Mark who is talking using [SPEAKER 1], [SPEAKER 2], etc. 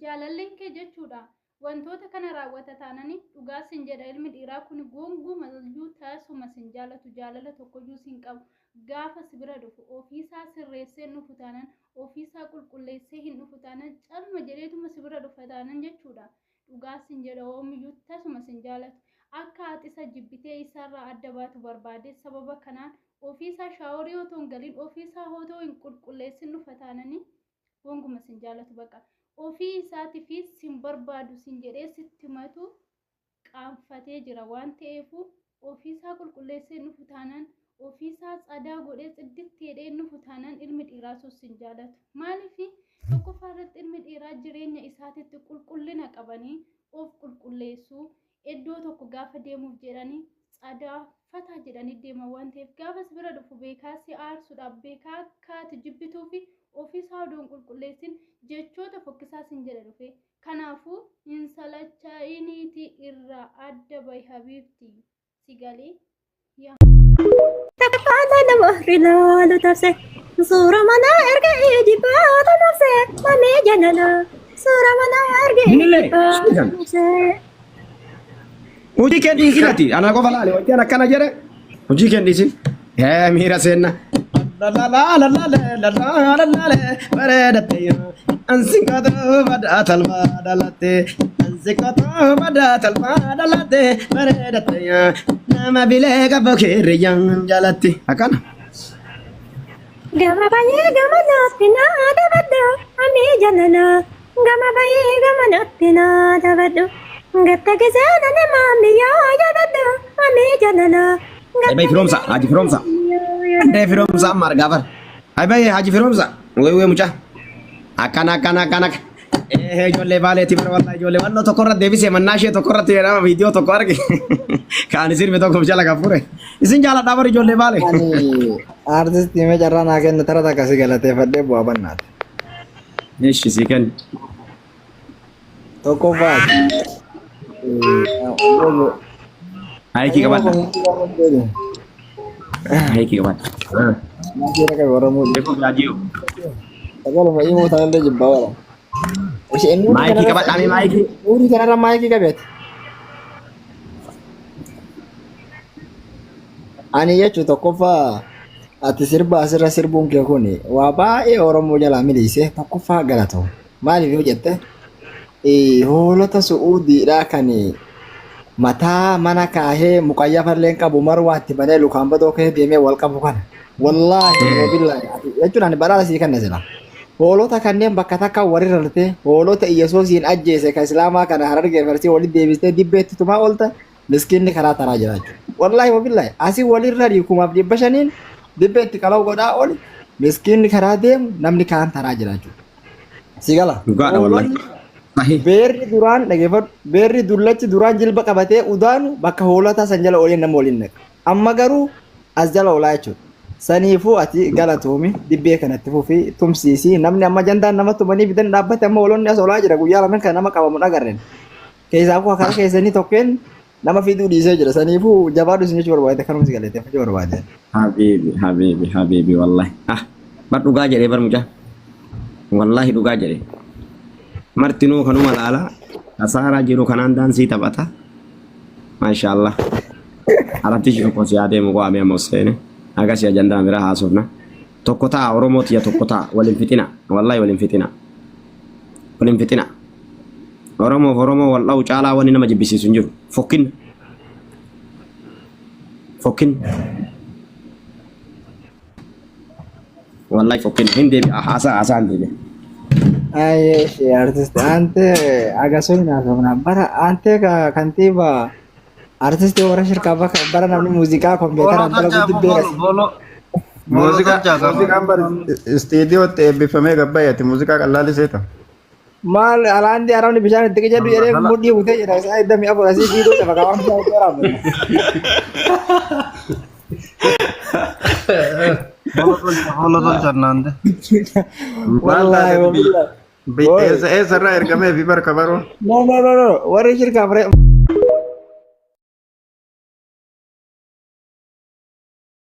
[SPEAKER 1] jaalalleen kee jechuudha. Wantoota kana raawwata taananii dhugaa sin jedha ilmi dhiiraa kun gonguma iyyuu taasuma sin jaalatu jaalala tokkoyyuu sin qabu. Gaafa si bira dhufu ofiisaa sirreessee nufu taanan ofiisaa qulqulleessee hin dhufu taanan calma jedheetuma si bira dhufa taanan jechuudha. Dhugaa sin jedha oomiyyuu taasuma sin jaalatu. Akka ati isa jibbitee isaarraa adda baatu barbaade sababa kanaan ofiisaa shaaworii otoo hin galiin ofiisaa otoo hin qulqulleessin dhufa taananii gonguma sin jaalatu bakka. Ofii isaatiifis sin barbaadu sin jedhee sitti matu qaanfatee jira waan ta'eefu ofiisaa qulqulleessee nufu taanaan ofiisaa tsadaa godhee xidditti hidhee nufu taanaan ilmi dhiiraa sus sin jaalatu. Maaliif tokkoffaa irratti ilmi dhiiraa jireenya isaatitti qulqullina qabanii of qulqulleessuu iddoo tokko gaafa deemuuf jedhanii tsadaaffataa jedhanii deeman waan ta'eef gaafa si bira dhufu beekaa si aarsuudhaaf beekaa akkaati jibbituu fi ofiisaa odoon qulqulleessin jechoota fokkisaa sin jedha dhufe. Kanaafuu hin salachaa'iniiti irraa adda bahi habiibti si galee yaa.
[SPEAKER 2] Takkaata nama rilaalu taase suura mana erga eejibaata nafse mamee jalala suura mana erga eejibaata nafse.
[SPEAKER 3] Hojii kee dhiisinati ana qofa laale wajjin akkana jedhe hojii kee dhiisin miira seenna la la la la la la la la bareedate ansikata badaatal badalate ansikata badaatal badalate bareedate nama bilee qabu kiriyaan jalatti akkana.
[SPEAKER 2] Gama baay'ee gama naatti naa dabaddu amee jalala gama baay'ee gama naatti naa dabaddu. Gatta geessan nama miyaa yaadadha amee jalala.
[SPEAKER 3] Bayi firomsa haji firomsa. Ande firomsa margabar. Bayi haji firomsa. Wee mucha. Akana. Ijoollee baaleetii bira wallahi ijoollee wannoo tokkorra deebisee mannaashee tokkorratti jedhama viidiyoo tokko arge. Kaan sirbi tokko jala fure. Isin jaaladhaa bar ijoollee baale.
[SPEAKER 4] Artistii mee carraa naa kennu tara takka si galateeffadhee bu'aa bannaati.
[SPEAKER 3] Eeshi si kennu.
[SPEAKER 4] Tokkoffaa.
[SPEAKER 3] Aiki kaban. Aiki kaban.
[SPEAKER 4] Masih ada kabar mau.
[SPEAKER 3] Dekho radio.
[SPEAKER 4] Kalau mau ibu tangan dia jebak orang.
[SPEAKER 3] Maiki kaban kami maiki.
[SPEAKER 4] Uri karena maiki kabet. Ani ya cuto kofa. Ati sirba asirra sirbun kee kuni waa baay'ee Oromoo jalaa miliisee tokkoffaa galatu. Maaliif yoo jette hoolota Su'uudiidhaa kan mataa mana kaahee muqayyafallee qabu marwaatti banee lukaan badoo kee deemee wal qabu kana. Wallaahi billaahi jechuun ani balaa sii kan nasila. Hoolota kanneen bakka takka warri rartee hoolota Iyyesuusiin ajjeese kan Islaamaa kana Harargee farsii walitti deebistee dibbeetti tumaa oolta miskiinni karaa taraa jira jechuudha. Wallaahi billaahi asii walirra dhiikumaaf 500 dibbeetti kalau godaa oli miskiinni karaa deemu namni kaan taraa jira jechuudha. Sigala.
[SPEAKER 3] Dhugaadha wallahi.
[SPEAKER 4] Beerri duraan dhageeffadhu beerri dullachi duraan jilba qabatee udaanu bakka hoolota san jala ooliin nama waliin naqa. Amma garuu as jala oolaa jechuudha. Saniifuu ati galatoomi dibbee kanatti fufi tumsiisi namni amma jandaan nama tumanii bitan dhaabbate amma hoolonni as oolaa jira guyyaa lamaan kan nama qabamu dhagarren. Keessaa koo karaa keessanii tokkeen nama fiduu dhiisee jira saniifuu jabaadhu isin jechuu barbaade kanumsi galeeteeffachuu barbaade.
[SPEAKER 3] Habibi wallahi. Bar dhugaa jedhee bar mucaa. Wallahi dhugaa jedhee. Martinuu kanuma laala asaaraa jiru kanaan daansii taphata. Maashaallah. Arabti jiru kun siyaadee muka amee amma seene. Agas ya jandaan biraa haasofna. Tokko ta'a Oromooti ya tokko ta'a waliin fitina. Wallahi waliin fitina. Waliin fitina. Oromoo wallahu caalaa wani nama jibbisiisu hin jiru. Fokkin. Wallahi fokkin hin deebi haasaan deebi.
[SPEAKER 4] Ay, artis ante agak sulit naasofna bara ante ka kantiba artis itu orang shirka bara namni musika komputer antara guddin beeras
[SPEAKER 5] Musika ambar studio te bifame gabbayati musika qallali seeta
[SPEAKER 4] mal alandi arawni bishaan itti jedhu jedhee mudhii butee jira isaa iddami afur asii fiiduu qaba qaban isaa jiraama
[SPEAKER 5] Holo jannande
[SPEAKER 4] wallahi
[SPEAKER 5] Esa ergame fi barka baro
[SPEAKER 4] no warri shirka bare